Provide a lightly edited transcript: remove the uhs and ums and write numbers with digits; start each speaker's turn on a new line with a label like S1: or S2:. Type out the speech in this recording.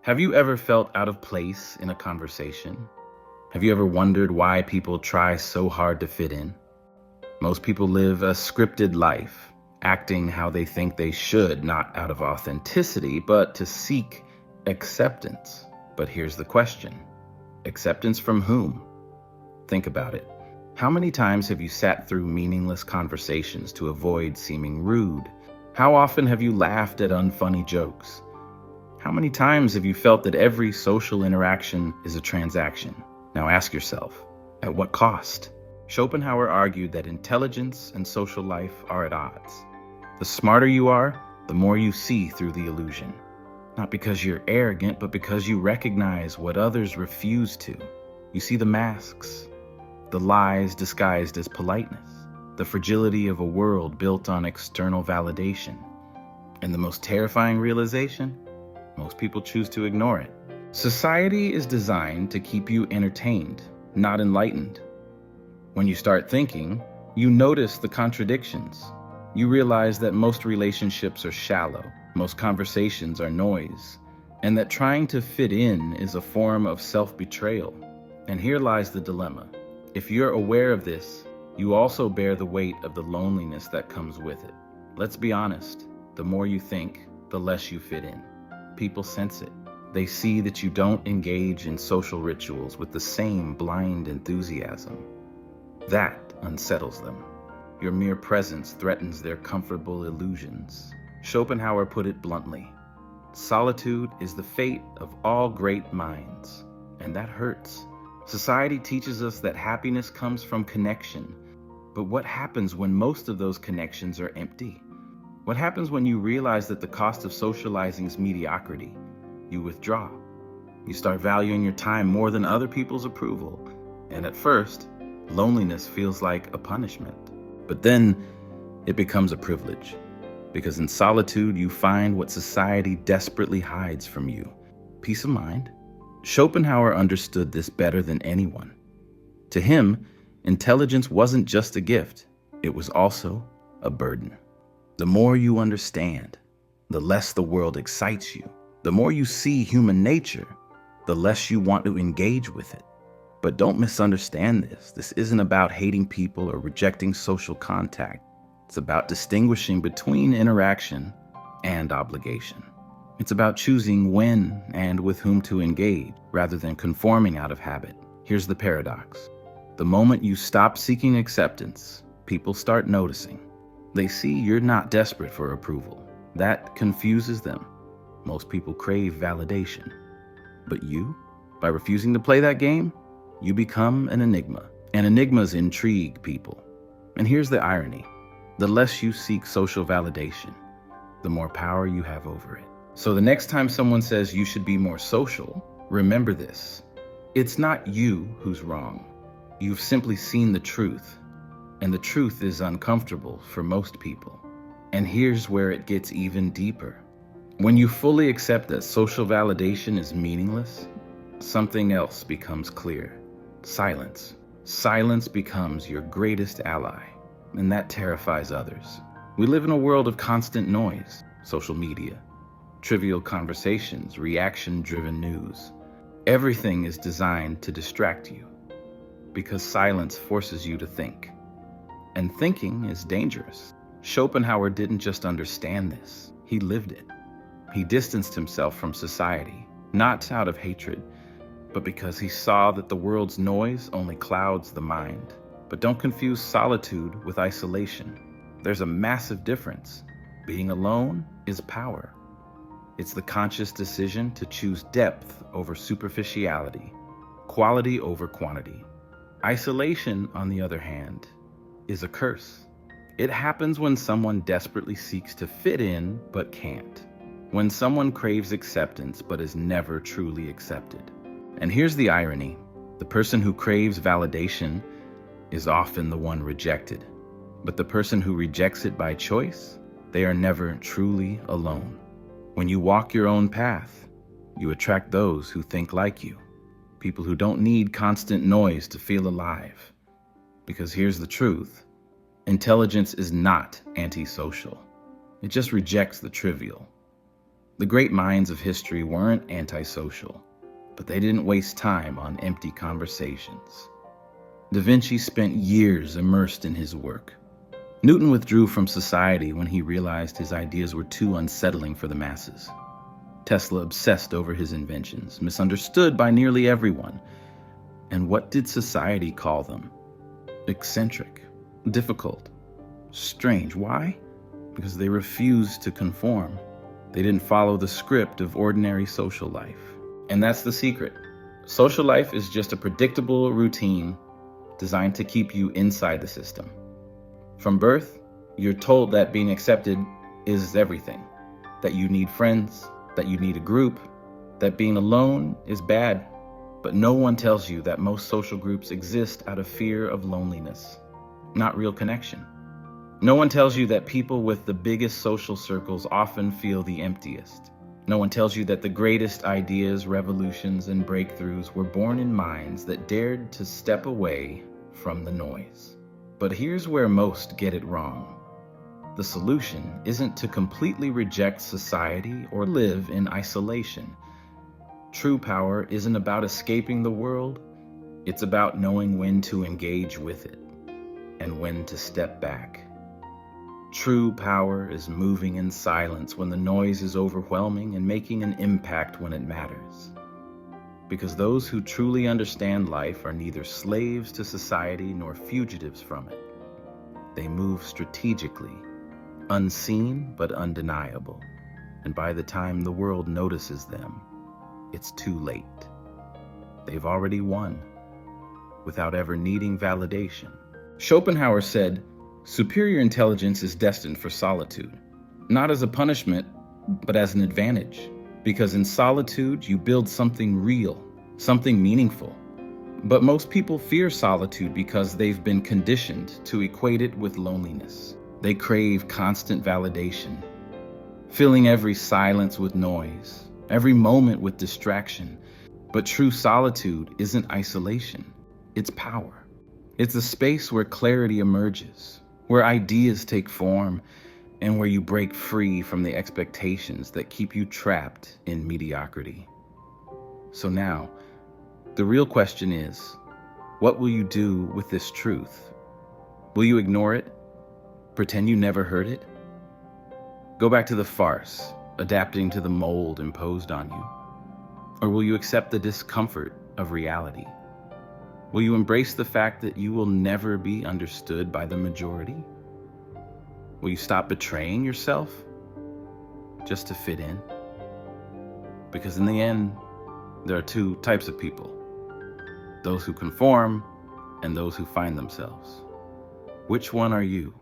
S1: Have you ever felt out of place in a conversation? Have you ever wondered why people try so hard to fit in? Most people live a scripted life, acting how they think they should, not out of authenticity, but to seek acceptance. But here's the question. Acceptance from whom? Think about it. How many times have you sat through meaningless conversations to avoid seeming rude? How often have you laughed at unfunny jokes? How many times have you felt that every social interaction is a transaction? Now ask yourself, at what cost? Schopenhauer argued that intelligence and social life are at odds. The smarter you are, the more you see through the illusion. Not because you're arrogant, but because you recognize what others refuse to. You see the masks, the lies disguised as politeness, the fragility of a world built on external validation. And the most terrifying realization? Most people choose to ignore it. Society is designed to keep you entertained, not enlightened. When you start thinking, you notice the contradictions. You realize that most relationships are shallow, most conversations are noise, and that trying to fit in is a form of self-betrayal. And here lies the dilemma. If you're aware of this, you also bear the weight of the loneliness that comes with it. Let's be honest, the more you think, the less you fit in. People sense it. They see that you don't engage in social rituals with the same blind enthusiasm. That unsettles them. Your mere presence threatens their comfortable illusions. Schopenhauer put it bluntly. Solitude is the fate of all great minds, and that hurts. Society teaches us that happiness comes from connection, but what happens when most of those connections are empty? What happens when you realize that the cost of socializing is mediocrity? You withdraw. You start valuing your time more than other people's approval, and at first, loneliness feels like a punishment. But then it becomes a privilege, because in solitude you find what society desperately hides from you: peace of mind. Schopenhauer understood this better than anyone. To him, intelligence wasn't just a gift, it was also a burden. The more you understand, the less the world excites you. The more you see human nature, the less you want to engage with it. But don't misunderstand this. This isn't about hating people or rejecting social contact. It's about distinguishing between interaction and obligation. It's about choosing when and with whom to engage, rather than conforming out of habit. Here's the paradox. The moment you stop seeking acceptance, people start noticing. They see you're not desperate for approval. That confuses them. Most people crave validation. But you, by refusing to play that game, you become an enigma. And enigmas intrigue people. And here's the irony. The less you seek social validation, the more power you have over it. So the next time someone says you should be more social, remember this. It's not you who's wrong. You've simply seen the truth. And the truth is uncomfortable for most people. And here's where it gets even deeper. When you fully accept that social validation is meaningless, something else becomes clear. Silence. Silence becomes your greatest ally, and that terrifies others. We live in a world of constant noise, social media, trivial conversations, reaction-driven news. Everything is designed to distract you, because silence forces you to think. And thinking is dangerous. Schopenhauer didn't just understand this, he lived it. He distanced himself from society, not out of hatred, but because he saw that the world's noise only clouds the mind. But don't confuse solitude with isolation. There's a massive difference. Being alone is power. It's the conscious decision to choose depth over superficiality, quality over quantity. Isolation, on the other hand, is a curse. It happens when someone desperately seeks to fit in but can't. When someone craves acceptance but is never truly accepted. And here's the irony. The person who craves validation is often the one rejected. But the person who rejects it by choice, they are never truly alone. When you walk your own path, you attract those who think like you. People who don't need constant noise to feel alive. Because here's the truth. Intelligence is not antisocial. It just rejects the trivial. The great minds of history weren't antisocial, but they didn't waste time on empty conversations. Da Vinci spent years immersed in his work. Newton withdrew from society when he realized his ideas were too unsettling for the masses. Tesla obsessed over his inventions, misunderstood by nearly everyone. And what did society call them? Eccentric, difficult, strange. Why? Because they refused to conform. They didn't follow the script of ordinary social life. And that's the secret. Social life is just a predictable routine designed to keep you inside the system. From birth, you're told that being accepted is everything, that you need friends, that you need a group, that being alone is bad. But no one tells you that most social groups exist out of fear of loneliness, not real connection. No one tells you that people with the biggest social circles often feel the emptiest. No one tells you that the greatest ideas, revolutions, and breakthroughs were born in minds that dared to step away from the noise. But here's where most get it wrong. The solution isn't to completely reject society or live in isolation. True power isn't about escaping the world. It's about knowing when to engage with it and when to step back. True power is moving in silence when the noise is overwhelming and making an impact when it matters. Because those who truly understand life are neither slaves to society nor fugitives from it. They move strategically, unseen but undeniable. And by the time the world notices them, it's too late. They've already won, without ever needing validation. Schopenhauer said, "Superior intelligence is destined for solitude, not as a punishment, but as an advantage. Because in solitude, you build something real, something meaningful. But most people fear solitude because they've been conditioned to equate it with loneliness. They crave constant validation, filling every silence with noise, every moment with distraction. But true solitude isn't isolation, it's power. It's a space where clarity emerges, where ideas take form, and where you break free from the expectations that keep you trapped in mediocrity." So now, the real question is, what will you do with this truth? Will you ignore it? Pretend you never heard it? Go back to the farce, adapting to the mold imposed on you? Or will you accept the discomfort of reality? Will you embrace the fact that you will never be understood by the majority? Will you stop betraying yourself just to fit in? Because in the end, there are two types of people: those who conform and those who find themselves. Which one are you?